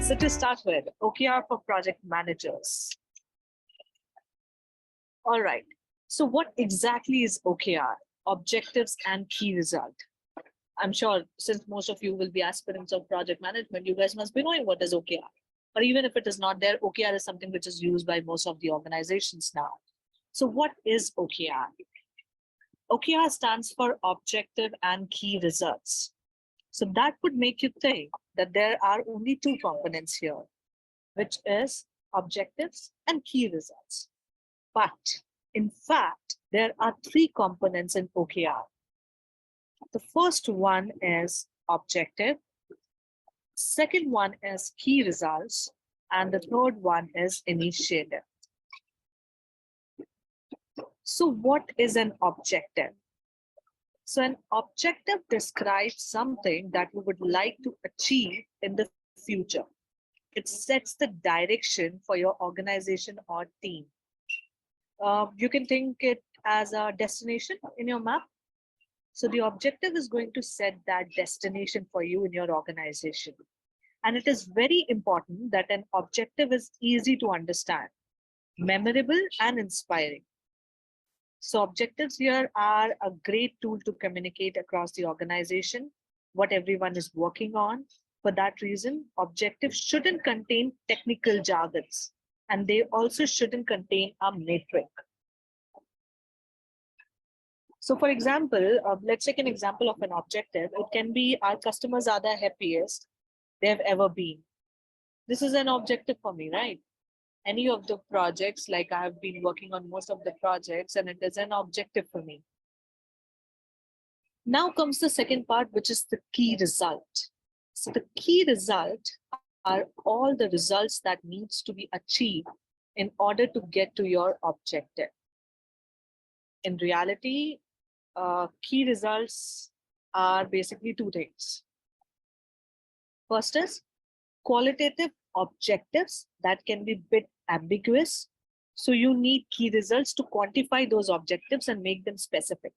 So to start with, OKR for project managers. All right. So what exactly is OKR? Objectives and key result. I'm sure since most of you will be aspirants of project management, you guys must be knowing what is OKR. But even if it is not there, OKR is something which is used by most of the organizations now. So what is OKR? OKR stands for objective and key results. So that would make you think that there are only two components here, which is objectives and key results. But in fact, there are three components in OKR. The first one is objective, second one is key results, and the third one is initiative. So what is an objective? So an objective describes something that we would like to achieve in the future. It sets the direction for your organization or team. You can think it as a destination in your map. So the objective is going to set that destination for you in your organization. And it is very important that an objective is easy to understand, memorable and inspiring. So objectives here are a great tool to communicate across the organization, what everyone is working on. For that reason, objectives shouldn't contain technical jargons, and they also shouldn't contain a metric. So for example, let's take an example of an objective. It can be our customers are the happiest they've ever been. This is an objective for me, right? Any of the projects, like I have been working on most of the projects, and it is an objective for me. Now comes the second part, which is the key result. So the key result are all the results that needs to be achieved in order to get to your objective. In reality, key results are basically two things. First is qualitative objectives that can be a bit ambiguous. So you need key results to quantify those objectives and make them specific.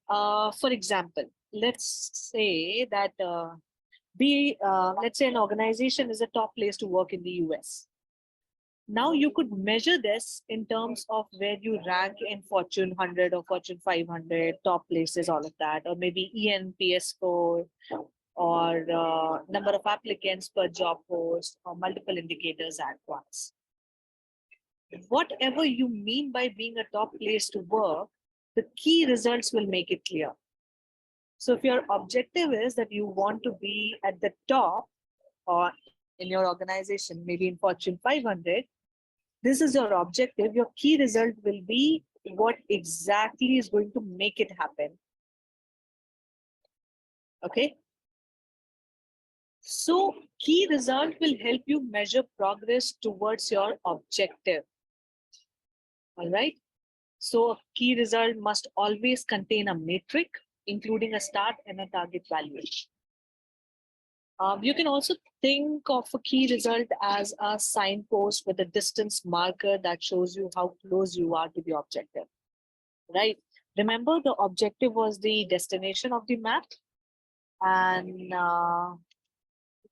For example, let's say that let's say an organization is a top place to work in the US. Now you could measure this in terms of where you rank in Fortune 100 or Fortune 500, top places, all of that, or maybe ENPS score, or number of applicants per job post, or multiple indicators at once. Whatever you mean by being a top place to work, the key results will make it clear. So if your objective is that you want to be at the top or in your organization, maybe in Fortune 500, this is your objective. Your key result will be what exactly is going to make it happen. Okay. So key result will help you measure progress towards your objective. All right. So a key result must always contain a metric, including a start and a target value. You can also think of a key result as a signpost with a distance marker that shows you how close you are to the objective, right? Remember, the objective was the destination of the map, and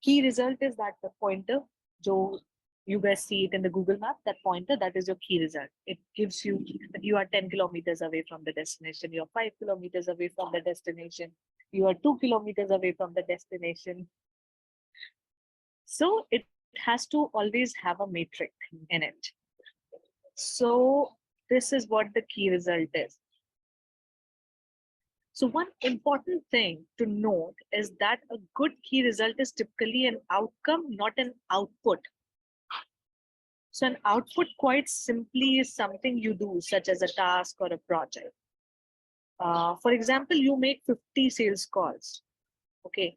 key result is that the pointer, so you guys see it in the Google map, that pointer, that is your key result. It gives you that you are 10 kilometers away from the destination, you're 5 kilometers away from the destination, you are 2 kilometers away from the destination. So it has to always have a metric in it. So this is what the key result is. So one important thing to note is that a good key result is typically an outcome, not an output. So an output quite simply is something you do, such as a task or a project. For example, you make 50 sales calls. Okay,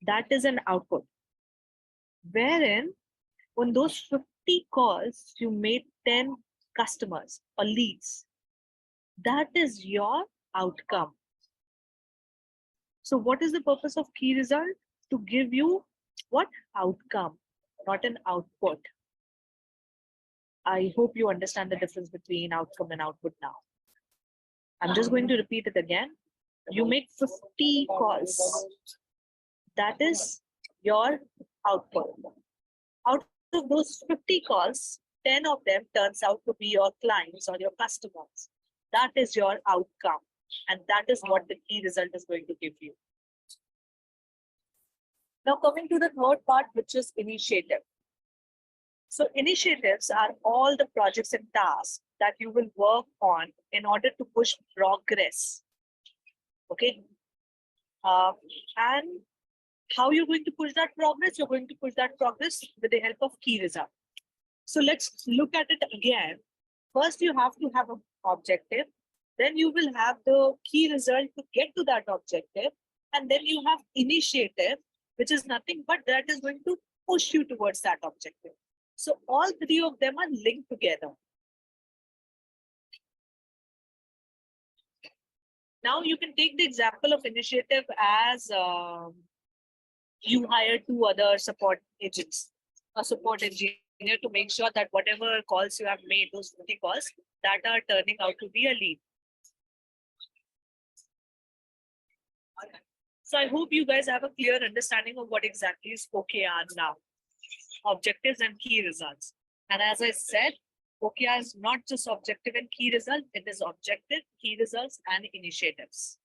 that is an output. Wherein, on those 50 calls, you made 10 customers or leads. That is your outcome. So what is the purpose of key result? To give you what? Outcome, not an output. I hope you understand the difference between outcome and output now. I'm just going to repeat it again. You make 50 calls. That is your output. Out of those 50 calls, 10 of them turns out to be your clients or your customers. That is your outcome. And that is what the key result is going to give you. Now coming to the third part, which is initiative. So initiatives are all the projects and tasks that you will work on in order to push progress. Okay. And how you're going to push that progress? You're going to push that progress with the help of key result. So let's look at it again. First, you have to have an objective. Then you will have the key result to get to that objective. And then you have initiative, which is nothing but that is going to push you towards that objective. So all three of them are linked together. Now you can take the example of initiative as you hire 2 other support agents, a support engineer to make sure that whatever calls you have made, those 50 calls, that are turning out to be a lead. So I hope you guys have a clear understanding of what exactly is OKR now, objectives and key results. And as I said, OKR is not just objective and key result, it is objective, key results, and initiatives.